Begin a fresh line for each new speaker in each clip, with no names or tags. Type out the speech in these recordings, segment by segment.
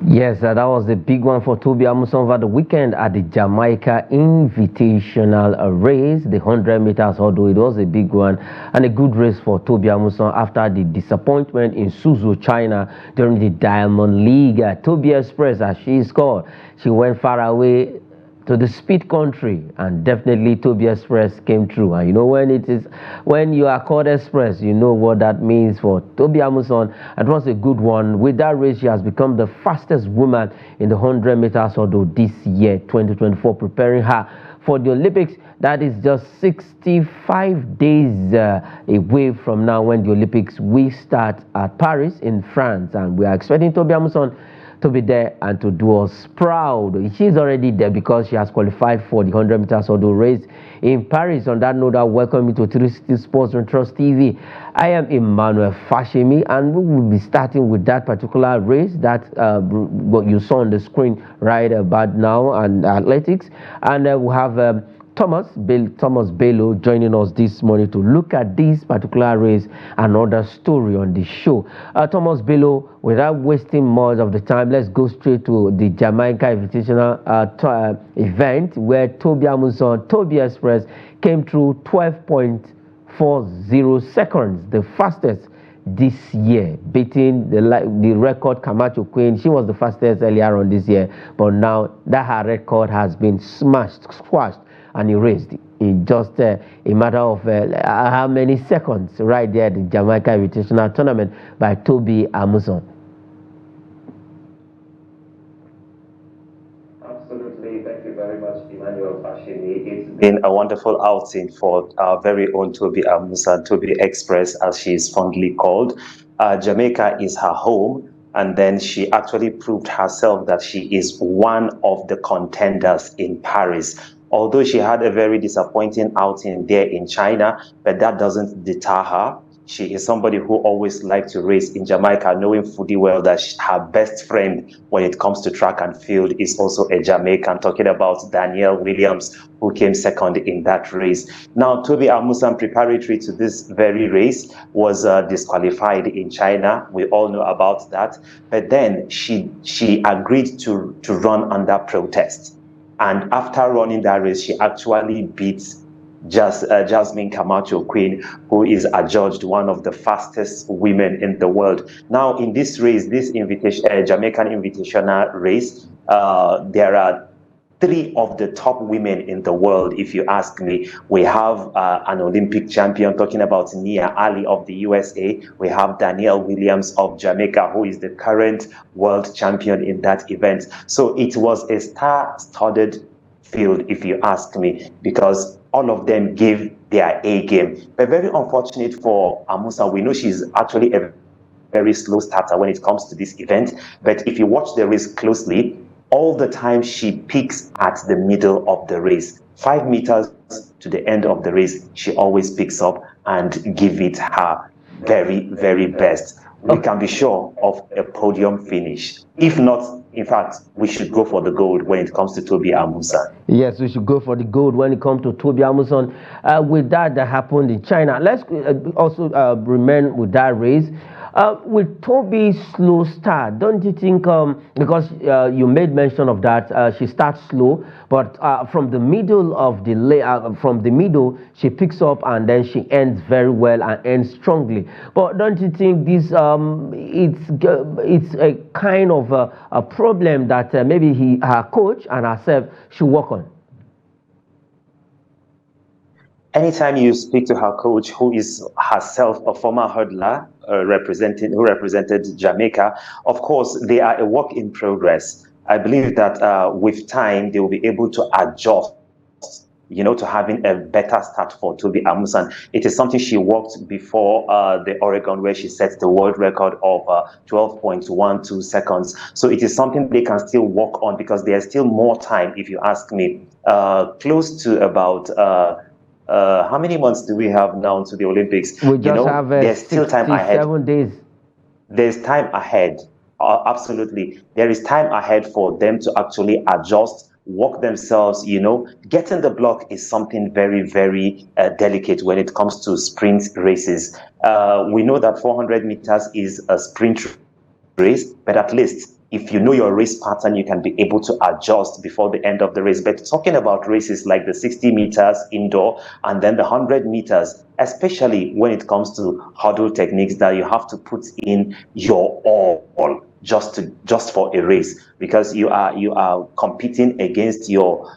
Yes, that was a big one for Tobi Amusan over the weekend at the Jamaica Invitational race, the 100 meters hurdle. It was a big one and a good race for Tobi Amusan after the disappointment in Suzhou, China during the Diamond League. Tobi Express, as she is called, she went far away to the speed country, and definitely Tobi Express came through. And you know, when you are called Express, you know what that means for Tobi Amusan. It was a good one. With that race, she has become the fastest woman in the 100 meters hurdle this year, 2024, preparing her for the Olympics. That is just 65 days away from now, when the Olympics will start at Paris in France, and we are expecting Tobi Amusan to be there and to do us proud. She's already there because she has qualified for the 100 meters hurdle race in Paris. On that note, I welcome you to 360 Sports on Trust TV. I am Emmanuel Fashimi, and we will be starting with that particular race that what you saw on the screen right about now, and athletics. And we have Thomas Bello joining us this morning to look at this particular race and other story on the show. Thomas Bello, without wasting much of the time, let's go straight to the Jamaica Invitational event where Tobi Amusan, Tobi Express, came through 12.40 seconds, the fastest this year, beating the record Camacho Queen. She was the fastest earlier on this year, but now that her record has been squashed and erased in just a matter of how many seconds, right there at the Jamaica Invitational Tournament by Tobi Amusan.
Absolutely, thank you very much, Emmanuel Fashini. It's been a wonderful outing for our very own Tobi Amusan, Tobi Express, as she is fondly called. Jamaica is her home, and then she actually proved herself that she is one of the contenders in Paris. Although she had a very disappointing outing there in China, but that doesn't deter her. She is somebody who always liked to race in Jamaica, knowing fully well that her best friend when it comes to track and field is also a Jamaican, talking about Danielle Williams, who came second in that race. Now, Tobi Amusan, preparatory to this very race, was disqualified in China. We all know about that. But then she agreed to run under protest. And after running that race, she actually beat Jasmine Camacho Queen, who is adjudged one of the fastest women in the world. Now, in this race, this Jamaican Invitational race, there are 3 of the top women in the world, if you ask me. We have an Olympic champion, talking about Nia Ali of the USA. We have Danielle Williams of Jamaica, who is the current world champion in that event. So it was a star-studded field, if you ask me, because all of them gave their A game. But very unfortunate for Amusan. We know she's actually a very slow starter when it comes to this event. But if you watch the race closely, all the time she peaks at the middle of the race. 5 meters to the end of the race, she always picks up and give it her very, very best. We can be sure of a podium finish. If not, in fact, we should go for the gold when it comes to Tobi Amusan.
Yes, we should go for the gold when it comes to Tobi Amusan. With that happened in China, let's also remain with that race. With Tobi's slow start, don't you think, because you made mention of that, she starts slow, but from the middle of the she picks up and then she ends very well and ends strongly. But don't you think this it's a kind of a problem that maybe her coach and herself should work on?
Anytime you speak to her coach, who is herself a former hurdler, who represented Jamaica, of course, they are a work in progress. I believe that with time, they will be able to adjust, to having a better start for Tobi Amusan. It is something she worked before the Oregon, where she set the world record of 12.12 seconds. So it is something they can still work on, because there's still more time, if you ask me. Close to about... how many months do we have now to the Olympics?
We just have
there's still time ahead.
7 days.
There's time ahead. Absolutely. There is time ahead for them to actually adjust, work themselves. Getting the block is something very, very delicate when it comes to sprint races. We know that 400 meters is a sprint race, but at least if you know your race pattern, you can be able to adjust before the end of the race. But talking about races like the 60 meters indoor and then the 100 meters, especially when it comes to hurdle techniques, that you have to put in your all just for a race, because you are competing against your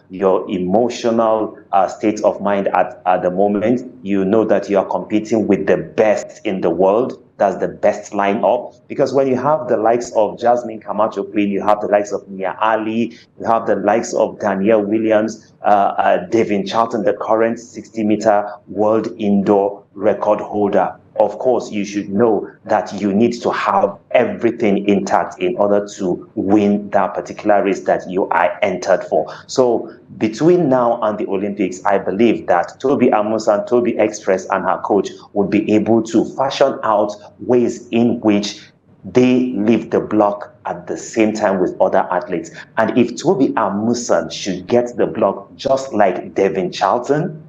emotional state of mind at the moment. You know that you are competing with the best in the world. That's the best lineup, because when you have the likes of Jasmine Camacho Queen, you have the likes of Nia Ali, you have the likes of Danielle Williams, Devin Charlton, the current 60-meter world indoor record holder. Of course, you should know that you need to have everything intact in order to win that particular race that you are entered for. So between now and the Olympics, I believe that Tobi Amusan, Tobi Express, and her coach will be able to fashion out ways in which they leave the block at the same time with other athletes. And if Tobi Amusan should get the block just like Devin Charlton,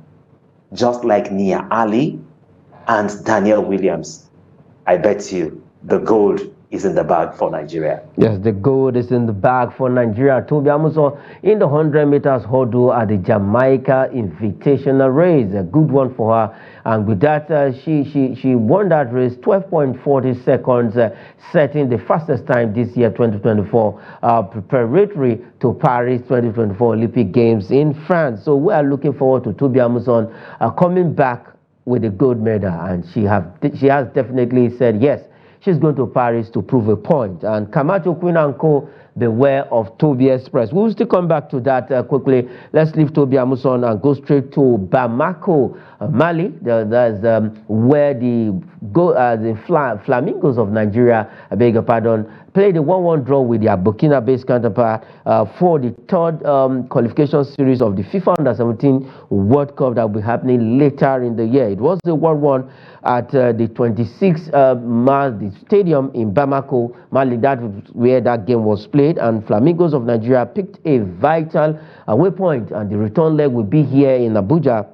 just like Nia Ali, and Danielle Williams, I bet you the gold is in the bag for Nigeria.
Yes, the gold is in the bag for Nigeria. Tobi Amusan in the 100 meters hurdle at the Jamaica Invitational race. A good one for her. And with that, she won that race 12.40 seconds, setting the fastest time this year, 2024, preparatory to Paris 2024 Olympic Games in France. So we are looking forward to Tobi Amusan coming back with a gold medal, and she has definitely said yes, she's going to Paris to prove a point. And Camacho Queen and Co, beware of Tobi Express. We'll still come back to that quickly. Let's leave Tobi Amusan and go straight to Bamako, Mali. That's where the Flamingos of Nigeria, I beg your pardon, played a 1-1 draw with their Burkina-based counterpart for the third qualification series of the FIFA Under-17 World Cup that will be happening later in the year. It was a 1-1 at the 26 Mali Stadium in Bamako, Mali. That was where that game was played, and Flamingos of Nigeria picked a vital away point, and the return leg will be here in Abuja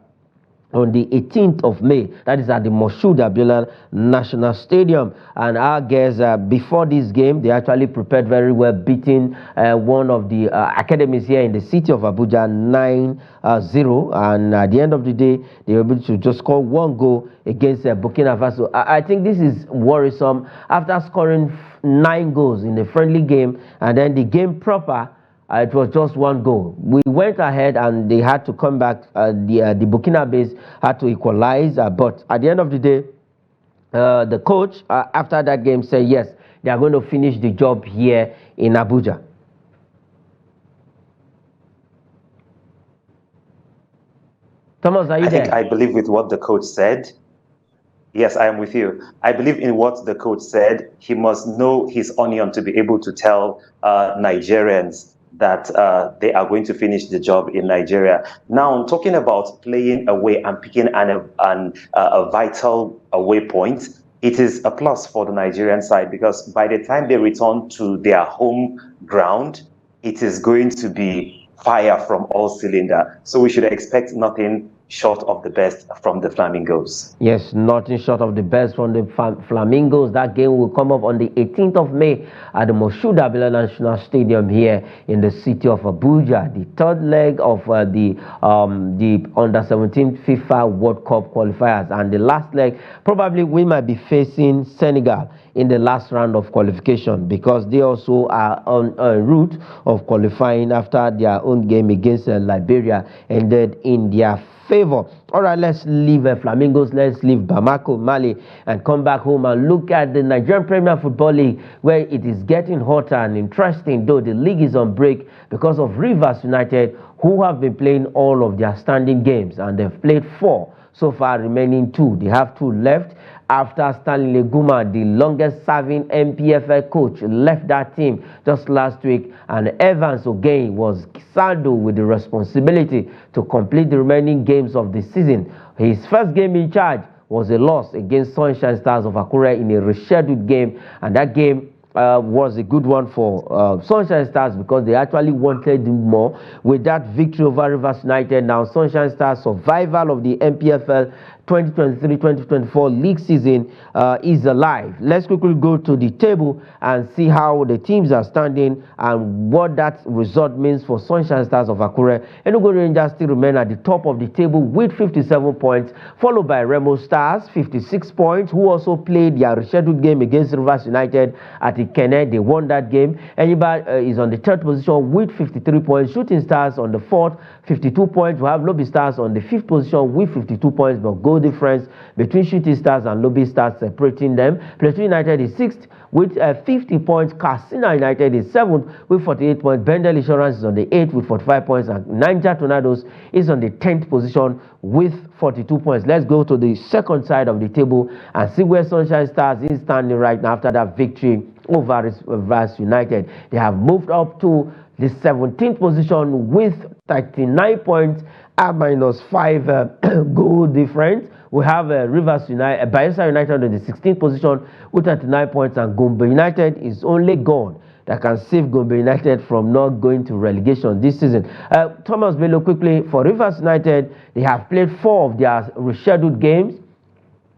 on the 18th of May. That is at the Moshood Abiola National Stadium. And our guests, before this game, they actually prepared very well, beating one of the academies here in the city of Abuja 9-0. And at the end of the day, they were able to just score 1 goal against Burkina Faso. I think this is worrisome. After scoring 9 goals in the friendly game, and then the game proper, it was just 1 goal. We went ahead and they had to come back. The Burkina-based had to equalize. But at the end of the day, the coach, after that game, said yes, they are going to finish the job here in Abuja. Thomas, are you there?
I believe with what the coach said. Yes, I am with you. I believe in what the coach said. He must know his onion to be able to tell Nigerians that they are going to finish the job in Nigeria. Now, talking about playing away and picking a vital away point, it is a plus for the Nigerian side, because by the time they return to their home ground, it is going to be fire from all cylinder. So we should expect nothing short of the best from the Flamingos.
Yes, nothing short of the best from the Flamingos. That game will come up on the 18th of May at the Moshood Abiola National Stadium here in the city of Abuja. The third leg of the Under-17 FIFA World Cup qualifiers, and the last leg, probably we might be facing Senegal in the last round of qualification, because they also are on a route of qualifying after their own game against Liberia ended in their favor. All right, let's leave Flamingos, let's leave Bamako, Mali, and come back home and look at the Nigerian Premier Football League, where it is getting hotter and interesting, though the league is on break because of Rivers United, who have been playing all of their standing games, and they've played 4 so far, remaining 2. They have 2 left after Stanley Leguma, the longest-serving MPFL coach, left that team just last week, and Evans again was saddled with the responsibility to complete the remaining games of the season. His first game in charge was a loss against Sunshine Stars of Akure in a rescheduled game, and that game was a good one for Sunshine Stars, because they actually wanted more. With that victory over Rivers United, now Sunshine Stars, survival of the MPFL 2023-2024 league season is alive. Let's quickly go to the table and see how the teams are standing and what that result means for Sunshine Stars of Akure. Enugu Rangers still remain at the top of the table with 57 points, followed by Remo Stars, 56 points, who also played their rescheduled game against Rivers United at Ikene. They won that game. Enyimba is on the third position with 53 points. Shooting Stars on the fourth, 52 points. We have Lobby Stars on the fifth position with 52 points, but goal difference between Shooting Stars and Lobby Stars separating them. Plateau United is sixth with 50 points. Katsina United is seventh with 48 points. Bendel Insurance is on the eighth with 45 points, and Niger Tornadoes is on the 10th position with 42 points. Let's go to the second side of the table and see where Sunshine Stars is standing right now after that victory over Rivers United. They have moved up to the 17th position with 39 points and minus 5 goal difference. We have Rivers United, Bayelsa United in the 16th position with 39 points, and Gombe United is only gone that can save Gombe United from not going to relegation this season. Thomas Bello, quickly, for Rivers United, they have played 4 of their rescheduled games,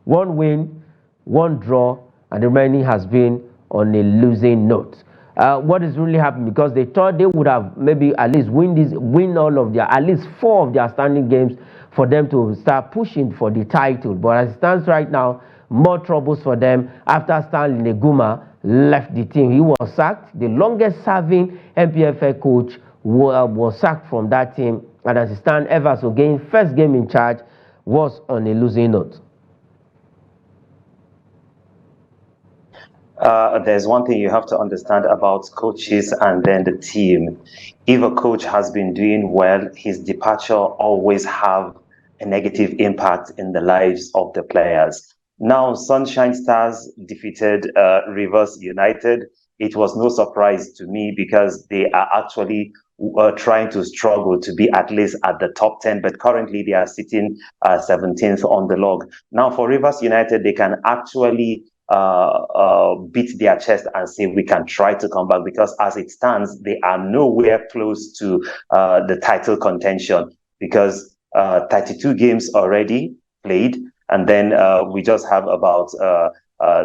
1 win, 1 draw, and the remaining has been on a losing note. What is really happening? Because they thought they would have maybe at least win all of their, at least 4 of their standing games for them to start pushing for the title. But as it stands right now, more troubles for them after Stanley Neguma left the team. He was sacked. The longest serving MPFL coach was sacked from that team. And as it stands, Evers again, first game in charge, was on a losing note.
There's one thing you have to understand about coaches and then the team. If a coach has been doing well, his departure always have a negative impact in the lives of the players. Now, Sunshine Stars defeated Rivers United. It was no surprise to me because they are actually trying to struggle to be at least at the top 10, but currently they are sitting 17th on the log. Now, for Rivers United, they can actually beat their chest and say we can try to come back, because as it stands, they are nowhere close to the title contention, because 32 games already played, and then we just have about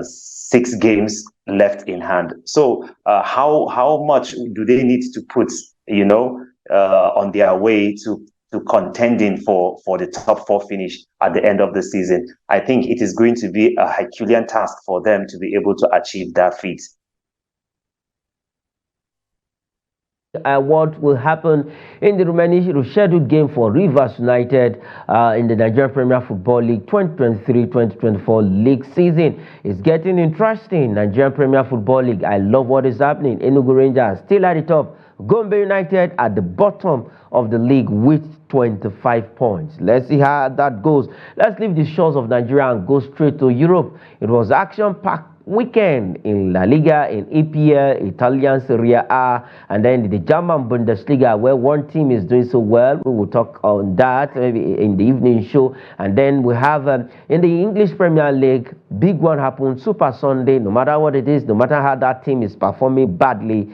6 games left in hand. So how much do they need to put, on their way to contending for the top 4 finish at the end of the season? I think it is going to be a Herculean task for them to be able to achieve that feat.
What will happen in the remaining scheduled game for Rivers United in the Nigerian Premier Football League 2023-2024 league season is getting interesting. Nigerian Premier Football League, I love what is happening. Enugu Rangers still at the top. Gombe United at the bottom of the league with 25 points. Let's see how that goes. Let's leave the shores of Nigeria and go straight to Europe. It was action-packed weekend in La Liga, in EPL, Italian Serie A, and then the German Bundesliga, where one team is doing so well. We will talk on that maybe in the evening show. And then we have in the English Premier League, big one happened, Super Sunday. No matter what it is, no matter how that team is performing badly,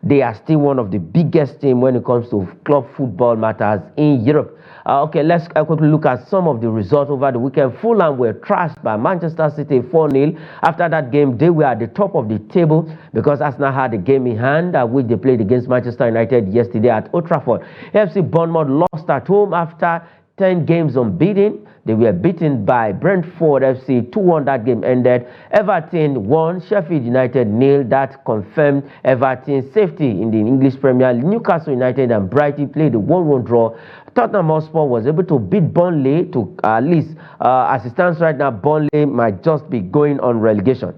they are still one of the biggest teams when it comes to club football matters in Europe. Okay, let's quickly look at some of the results over the weekend. Fulham were trashed by Manchester City 4-0. After that game, they were at the top of the table because Arsenal had a game in hand, which they played against Manchester United yesterday at Old Trafford. FC Bournemouth lost at home after 10 games unbeaten. They were beaten by Brentford FC 2-1. That game ended. Everton won. Sheffield United 0. That confirmed Everton's safety in the English Premier League. Newcastle United and Brighton played a 1-1 draw. Tottenham Hotspur was able to beat Burnley to at least, as it stands right now, Burnley might just be going on relegation.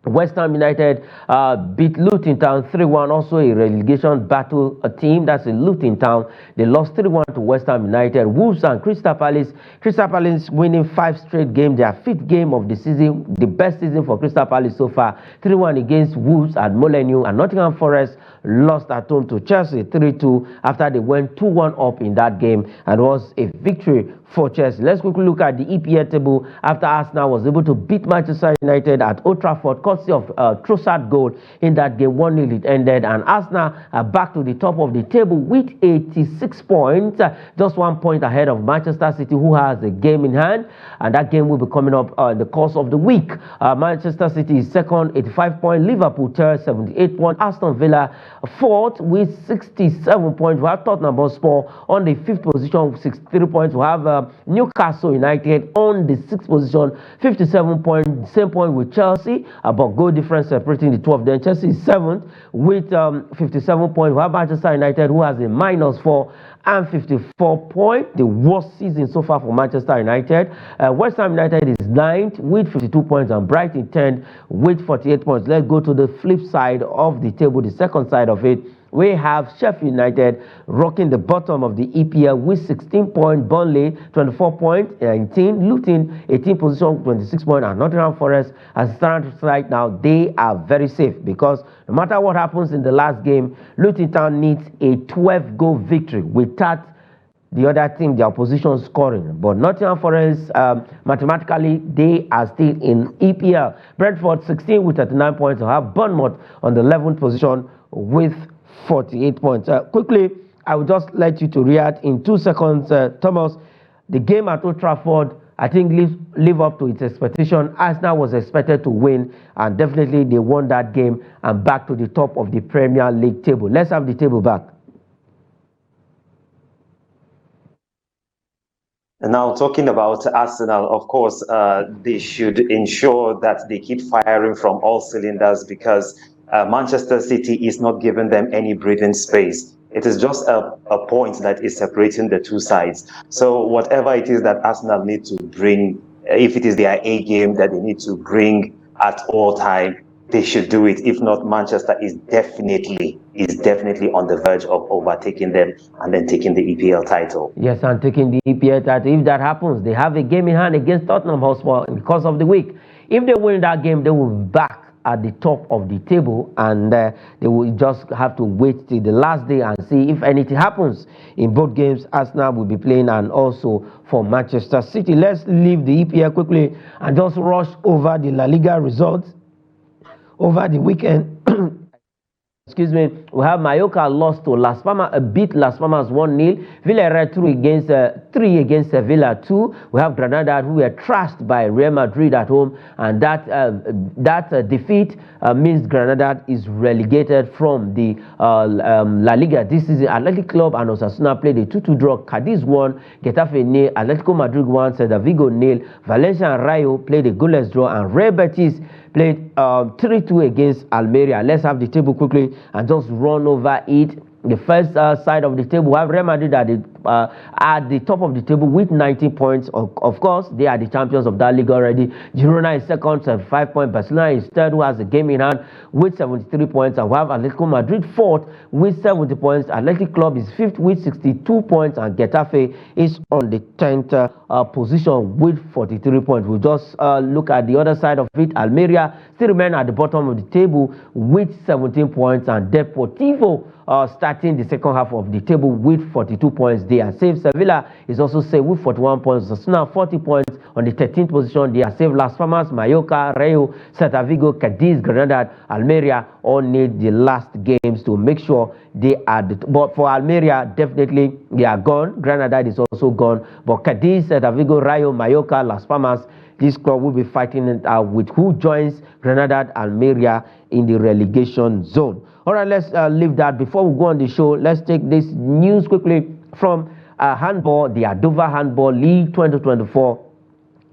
West Ham United beat Luton Town 3-1, also a relegation battle team. That's in Luton Town. They lost 3-1 to West Ham United. Wolves and Crystal Palace. Crystal Palace winning 5 straight games, their 5th game of the season, the best season for Crystal Palace so far. 3-1 against Wolves at Molineux, and Nottingham Forest lost at home to Chelsea 3-2 after they went 2-1 up in that game, and was a victory for Chelsea. Let's quickly look at the EPL table after Arsenal was able to beat Manchester United at Old Trafford, courtesy of Trossard goal in that game. 1-0 it ended, and Arsenal are back to the top of the table with 86 points, just 1 point ahead of Manchester City, who has a game in hand, and that game will be coming up in the course of the week. Manchester City is second, 85 points. Liverpool third, 78 points. Aston Villa fourth with 67 points. We have Tottenham Hotspur on the fifth position with 63 points. We have Newcastle United on the sixth position, 57 points, same point with Chelsea, but goal difference separating the two of them. Chelsea is seventh with 57 points. We have Manchester United, who has a -4 and 54 points, the worst season so far for Manchester United. West Ham United is ninth with 52 points, and Brighton 10th with 48 points. Let's go to the flip side of the table, the second side of it. We have Sheffield United rocking the bottom of the EPL with 16 points, Burnley 24 points, 19, Luton 18 position, 26 points, and Nottingham Forest, as it stands right now, they are very safe, because no matter what happens in the last game, Luton Town needs a 12-goal victory without the other team, the opposition, scoring. But Nottingham Forest, mathematically, they are still in EPL. Brentford 16 with 39 points. I have Bournemouth on the 11th position with 48 points. Quickly, I will just let you to react in 2 seconds. Thomas, the game at Old Trafford, I think, live up to its expectation. Arsenal was expected to win, and definitely they won that game and back to the top of the Premier League table. Let's have the table back.
Now, talking about Arsenal, of course, they should ensure that they keep firing from all cylinders, because Manchester City is not giving them any breathing space. It is just a point that is separating the two sides. So whatever it is that Arsenal need to bring, if it is their A game that they need to bring at all time, they should do it. If not, Manchester is definitely on the verge of overtaking them and then taking the EPL title.
Yes, and taking the EPL title. If that happens, they have a game in hand against Tottenham Hotspur in the course of the week. If they win that game, they will be back at the top of the table, and they will just have to wait till the last day and see if anything happens in both games Arsenal will be playing, and also for Manchester City. Let's leave the EPL quickly and just rush over the La Liga results over the weekend. Excuse me, we have Mallorca lost to Las Palmas, beat Las Palmas 1-0. Villarreal 3 against Sevilla 2. We have Granada, who were trashed by Real Madrid at home, and that defeat means Granada is relegated from the La Liga this season. Athletic Club and Osasuna played a 2-2 draw. Cadiz won, Getafe 0, Atletico Madrid 1, Celta Vigo 0. Valencia and Rayo played a goalless draw, and Real Betis played 3-2 against Almeria. Let's have the table quickly and just run over it. The first side of the table, we have Real Madrid at the top of the table with 19 points. Of course, they are the champions of that league already. Girona is second, 75 points. Barcelona is third, who has a game in hand with 73 points. And we have Atletico Madrid fourth with 70 points. Athletic Club is fifth with 62 points. And Getafe is on the 10th position with 43 points. We'll just look at the other side of it. Almeria still remain at the bottom of the table with 17 points. And Deportivo starting the second half of the table with 42 points. They are safe. Sevilla is also safe with 41 points. Osasuna 40 points on the 13th position. They are safe. Las Palmas, Mallorca, Rayo, Celta Vigo, Cadiz, Granada, Almeria all need the last games to make sure they are. But for Almeria, definitely they are gone. Granada is also gone. But Cadiz, Celta Vigo, Rayo, Mallorca, Las Palmas, this club will be fighting it out with who joins Granada, Almeria in the relegation zone. All right, let's leave that. Before we go on the show, let's take this news quickly from handball, the Adova Handball League 2024.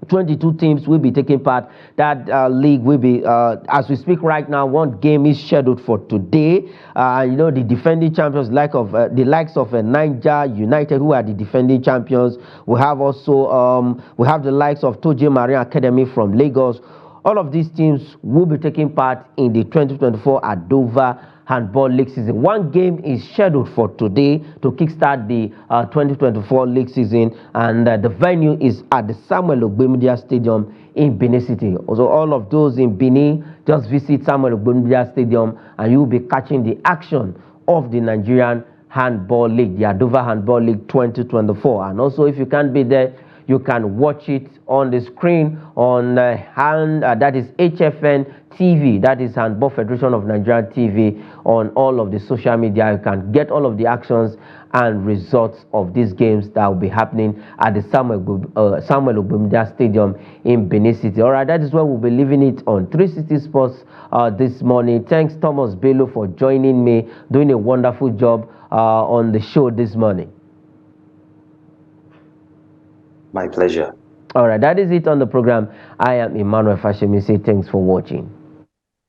22 teams will be taking part. That league will be, as we speak right now, one game is scheduled for today. You know, the defending champions, the likes of Niger United, who are the defending champions. We have also we have the likes of Toji Marine Academy from Lagos. All of these teams will be taking part in the 2024 Adova Handball League season. One game is scheduled for today to kickstart the 2024 league season, and the venue is at the Samuel Ogbemudia Stadium in Benin City. So all of those in Benin, just visit Samuel Ogbemudia Stadium and you'll be catching the action of the Nigerian Handball League, the Adova Handball League 2024. And also, if you can't be there, you can watch it on the screen on that is HFN TV, that is Handball Federation of Nigeria TV, on all of the social media. You can get all of the actions and results of these games that will be happening at the Samuel Ogbemudia Stadium in Benin City. All right, that is where we'll be leaving it on 360 Sports this morning. Thanks, Thomas Bello, for joining me, doing a wonderful job on the show this morning.
My pleasure.
All right, that is it on the program. I am Emmanuel Fashemi. Say thanks for watching.